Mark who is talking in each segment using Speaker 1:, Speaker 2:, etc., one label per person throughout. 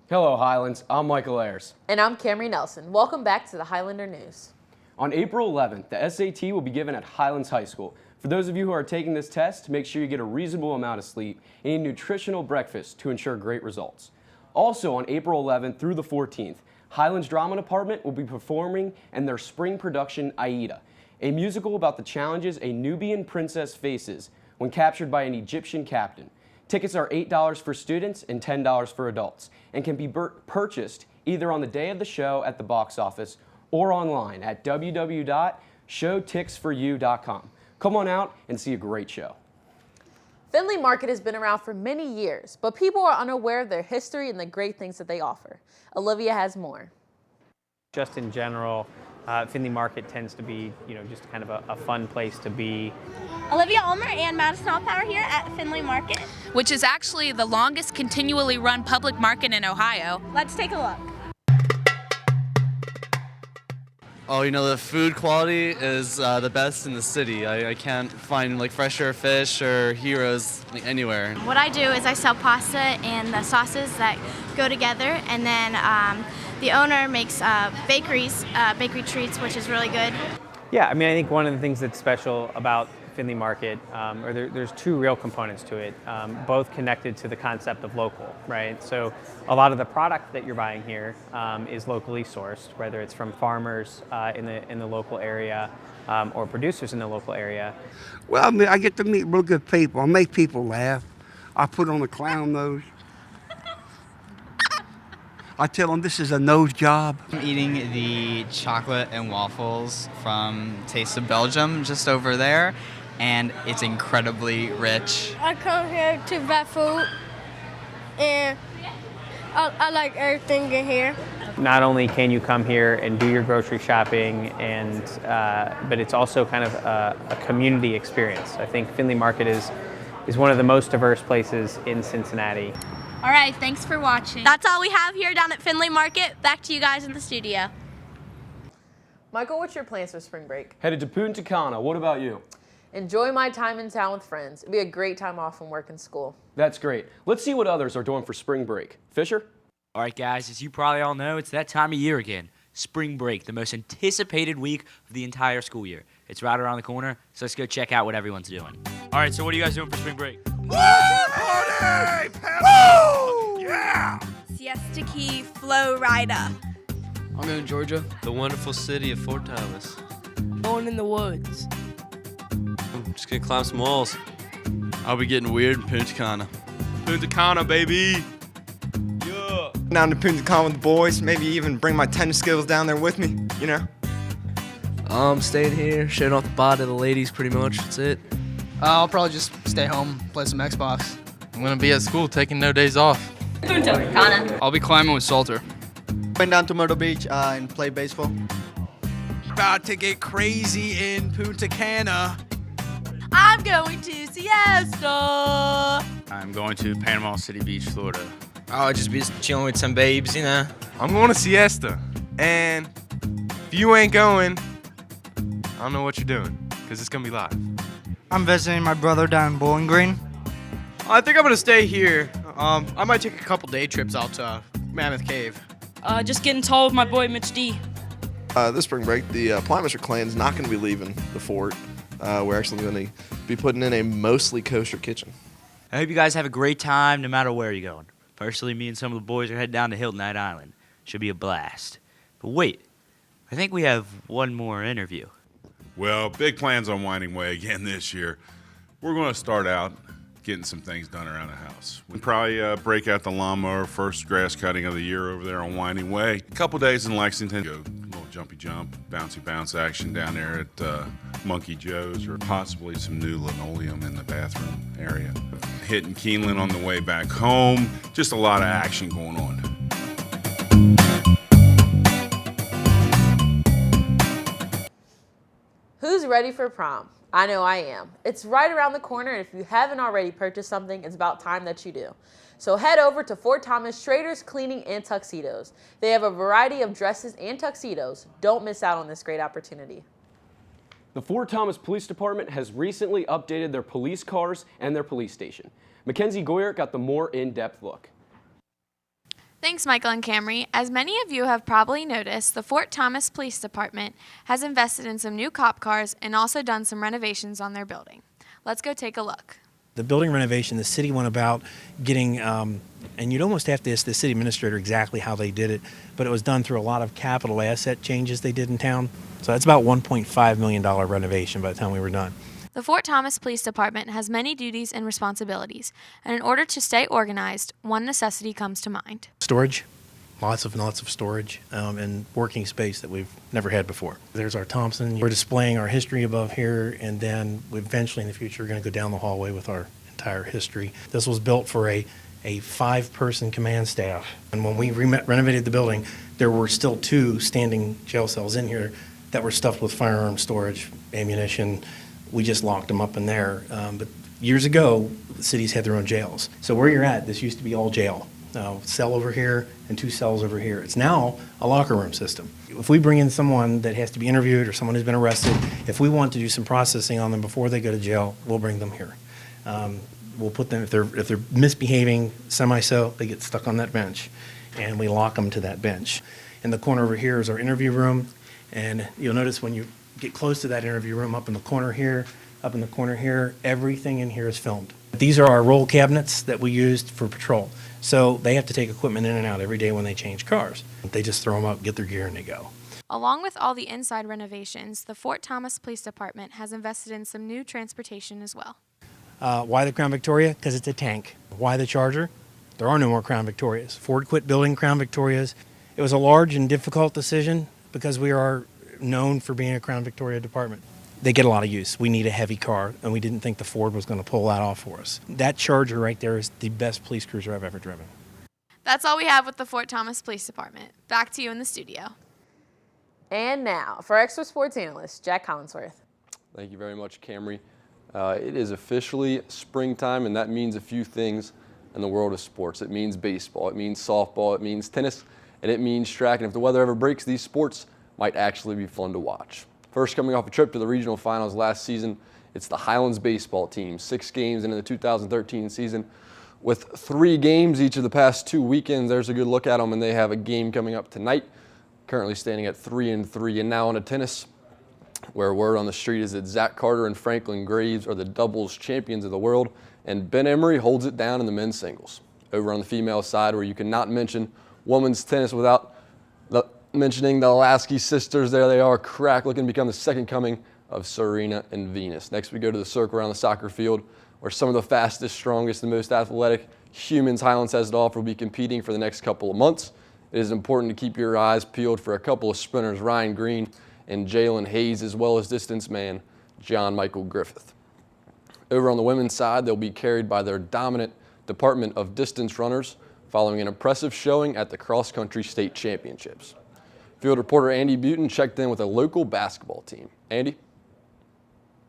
Speaker 1: Hello, Highlands. I'm Michael Ayers.
Speaker 2: And I'm Camry Nelson. Welcome back to the Highlander News.
Speaker 1: On April 11th, the SAT will be given at Highlands High School. For those of you who are taking this test, make sure you get a reasonable amount of sleep and a nutritional breakfast to ensure great results. Also on April 11th through the 14th, Highlands Drama Department will be performing in their spring production Aida, a musical about the challenges a Nubian princess faces when captured by an Egyptian captain. Tickets are $8 for students and $10 for adults and can be purchased either on the day of the show at the box office or online at www.showtixforyou.com. Come on out and see a great show.
Speaker 2: Findlay Market has been around for many years, but people are unaware of their history and the great things that they offer. Olivia has more.
Speaker 3: Just in general, Findlay Market tends to be, just kind of a fun place to be.
Speaker 4: Olivia Ulmer and Madison Allpower here at Findlay Market,
Speaker 5: which is actually the longest continually run public market in Ohio.
Speaker 4: Let's take a look.
Speaker 6: Oh, the food quality is the best in the city. I can't find fresher fish or heroes anywhere.
Speaker 4: What I do is I sell pasta and the sauces that go together, and then the owner makes bakery treats, which is really good.
Speaker 3: Yeah, I think one of the things that's special about Findlay Market, there's two real components to it, both connected to the concept of local, right? So a lot of the product that you're buying here is locally sourced, whether it's from farmers in the local area or producers in the local area.
Speaker 7: Well, I get to meet real good people. I make people laugh. I put on a clown nose. I tell them this is a nose job.
Speaker 8: I'm eating the chocolate and waffles from Taste of Belgium just over there, and it's incredibly rich.
Speaker 9: I come here to buy food, and I like everything in here.
Speaker 3: Not only can you come here and do your grocery shopping, but it's also kind of a community experience. I think Findlay Market is one of the most diverse places in Cincinnati.
Speaker 5: All right, thanks for watching.
Speaker 4: That's all we have here down at Findlay Market. Back to you guys in the studio.
Speaker 2: Michael, what's your plans for spring break?
Speaker 1: Headed to Punta Cana. What about you?
Speaker 2: Enjoy my time in town with friends. It'd be a great time off from work and school.
Speaker 1: That's great. Let's see what others are doing for spring break. Fisher?
Speaker 10: All right, guys, as you probably all know, it's that time of year again. Spring break, the most anticipated week of the entire school year. It's right around the corner, so let's go check out what everyone's doing. All right, so what are you guys doing for spring break?
Speaker 11: Woo! Party! Woo! Yeah!
Speaker 4: Siesta Key Flow Rider.
Speaker 12: I'm going to Georgia.
Speaker 13: The wonderful city of Fort Thomas.
Speaker 12: Going in the woods.
Speaker 13: I'm just going to climb some walls.
Speaker 6: I'll be getting weird in Punta Cana.
Speaker 11: Punta Cana, baby! Yeah!
Speaker 14: Down to Punta Cana with the boys, maybe even bring my tennis skills down there with me,
Speaker 12: Staying here, showing off the body to the ladies pretty much, that's it.
Speaker 15: I'll probably just stay home, play some Xbox.
Speaker 16: I'm gonna be at school taking no days off.
Speaker 4: Punta Cana.
Speaker 16: I'll be climbing with Salter.
Speaker 14: Going down to Myrtle Beach and play baseball.
Speaker 11: About to get crazy in Punta Cana.
Speaker 4: I'm going to Siesta.
Speaker 17: I'm going to Panama City Beach, Florida.
Speaker 18: I'll just be chilling with some babes,
Speaker 11: I'm going to Siesta. And if you ain't going, I don't know what you're doing, because it's going to be live.
Speaker 19: I'm visiting my brother down in Bowling Green.
Speaker 20: I think I'm going to stay here. I might take a couple day trips out to Mammoth Cave.
Speaker 6: Just getting tall with my boy Mitch D.
Speaker 3: This spring break, the Plymouth clan's not going to be leaving the fort. We're actually going to be putting in a mostly kosher kitchen.
Speaker 10: I hope you guys have a great time no matter where you're going. Personally, me and some of the boys are heading down to Hilton Head Island. Should be a blast. But wait, I think we have one more interview.
Speaker 9: Well, big plans on Winding Way again this year. We're going to start out getting some things done around the house. We'll probably break out the lawnmower, first grass cutting of the year over there on Winding Way. A couple days in Lexington, go a little jumpy jump, bouncy bounce action down there at Monkey Joe's, or possibly some new linoleum in the bathroom area. Hitting Keeneland on the way back home. Just a lot of action going on.
Speaker 2: Who's ready for prom? I know I am. It's right around the corner, and if you haven't already purchased something, it's about time that you do. So head over to Fort Thomas Traders Cleaning and Tuxedos. They have a variety of dresses and tuxedos. Don't miss out on this great opportunity.
Speaker 1: The Fort Thomas Police Department has recently updated their police cars and their police station. Mackenzie Goyer got the more in-depth look.
Speaker 21: Thanks, Michael and Camry. As many of you have probably noticed, the Fort Thomas Police Department has invested in some new cop cars and also done some renovations on their building. Let's go take a look.
Speaker 22: The building renovation, the city went about getting, and you'd almost have to ask the city administrator exactly how they did it, but it was done through a lot of capital asset changes they did in town. So that's about $1.5 million renovation by the time we were done.
Speaker 21: The Fort Thomas Police Department has many duties and responsibilities, and in order to stay organized, one necessity comes to mind.
Speaker 22: Storage, lots of storage, and working space that we've never had before. There's our Thompson. We're displaying our history above here, and then we eventually in the future are going to go down the hallway with our entire history. This was built for a 5-person command staff, and when we renovated the building, there were still 2 standing jail cells in here that were stuffed with firearm storage, ammunition. We just locked them up in there. But years ago, the cities had their own jails. So where you're at, this used to be all jail. Cell over here and 2 cells over here. It's now a locker room system. If we bring in someone that has to be interviewed or someone who's been arrested, if we want to do some processing on them before they go to jail, we'll bring them here. We'll put them, if they're misbehaving, semi-so, they get stuck on that bench, and we lock them to that bench. In the corner over here is our interview room, and you'll notice when you get close to that interview room, up in the corner here, everything in here is filmed. These are our roll cabinets that we used for patrol. So they have to take equipment in and out every day when they change cars. They just throw them up, get their gear, and they go.
Speaker 21: Along with all the inside renovations, the Fort Thomas Police Department has invested in some new transportation as well.
Speaker 22: Why the Crown Victoria? Because it's a tank. Why the Charger? There are no more Crown Victorias. Ford quit building Crown Victorias. It was a large and difficult decision because we are known for being a Crown Victoria department. They get a lot of use. We need a heavy car, and we didn't think the Ford was going to pull that off for us. That Charger right there is the best police cruiser I've ever driven.
Speaker 21: That's all we have with the Fort Thomas Police Department. Back to you in the studio.
Speaker 2: And now, for Extra Sports Analyst, Jack Collinsworth.
Speaker 23: Thank you very much, Camry. It is officially springtime, and that means a few things in the world of sports. It means baseball, it means softball, it means tennis, and it means track. And if the weather ever breaks, these sports might actually be fun to watch. First, coming off a trip to the regional finals last season, it's the Highlands baseball team. 6 games into the 2013 season with 3 games each of the past 2 weekends. There's a good look at them, and they have a game coming up tonight, currently standing at 3-3. And now on to tennis, where word on the street is that Zach Carter and Franklin Graves are the doubles champions of the world, and Ben Emery holds it down in the men's singles. Over on the female side, where you cannot mention women's tennis without mentioning the Lasky sisters. There they are, crack looking to become the second coming of Serena and Venus. Next we go to the circle around the soccer field, where some of the fastest, strongest, and most athletic humans Highlands has to offer will be competing for the next couple of months. It is important to keep your eyes peeled for a couple of sprinters, Ryan Green and Jalen Hayes, as well as distance man John Michael Griffith. Over on the women's side, they'll be carried by their dominant Department of Distance runners following an impressive showing at the Cross Country State Championships. Field reporter Andy Butin checked in with a local basketball team. Andy?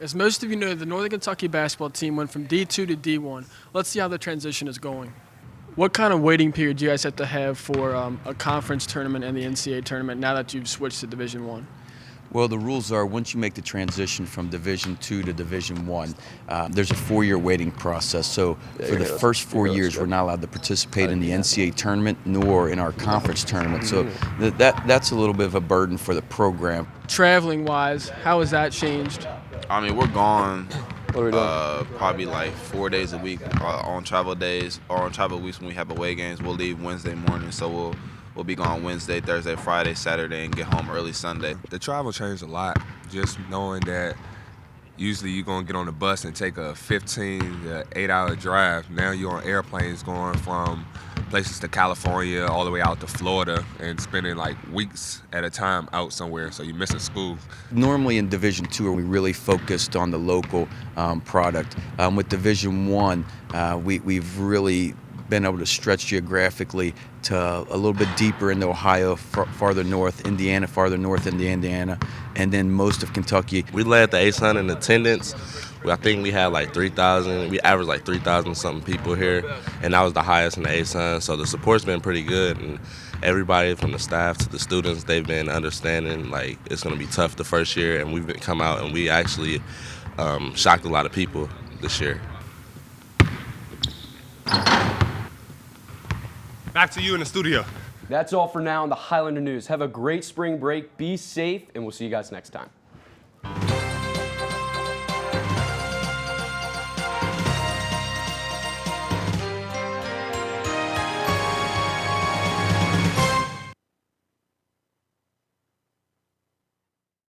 Speaker 24: As most of you know, the Northern Kentucky basketball team went from D2 to D1. Let's see how the transition is going. What kind of waiting period do you guys have to have for a conference tournament and the NCAA tournament now that you've switched to Division I?
Speaker 25: Well, the rules are once you make the transition from Division II to Division I, there's a 4-year waiting process. So for the first 4 years, we're not allowed to participate in the NCAA tournament nor in our conference tournament. So that's a little bit of a burden for the program.
Speaker 24: Traveling-wise, how has that changed?
Speaker 26: I mean, we're gone probably like 4 days a week on travel days or on travel weeks when we have away games. We'll leave Wednesday morning, so we'll be gone Wednesday, Thursday, Friday, Saturday, and get home early Sunday.
Speaker 11: The travel changed a lot, just knowing that usually you're going to get on the bus and take a 15 to 8-hour drive. Now you're on airplanes going from places to California all the way out to Florida and spending like weeks at a time out somewhere, so you're missing school.
Speaker 25: Normally in Division II, we really focused on the local product. With Division I, we've really been able to stretch geographically to a little bit deeper into Ohio, farther north, Indiana, and then most of Kentucky.
Speaker 27: We led the ASUN in attendance. I think we had like 3,000. We averaged like 3,000 something people here, and that was the highest in the ASUN. So the support's been pretty good, and everybody from the staff to the students, they've been understanding like it's going to be tough the first year, and we've come out and we actually shocked a lot of people this year.
Speaker 5: Back to you in the studio.
Speaker 1: That's all for now on the Highlander News. Have a great spring break, be safe, and we'll see you guys next time.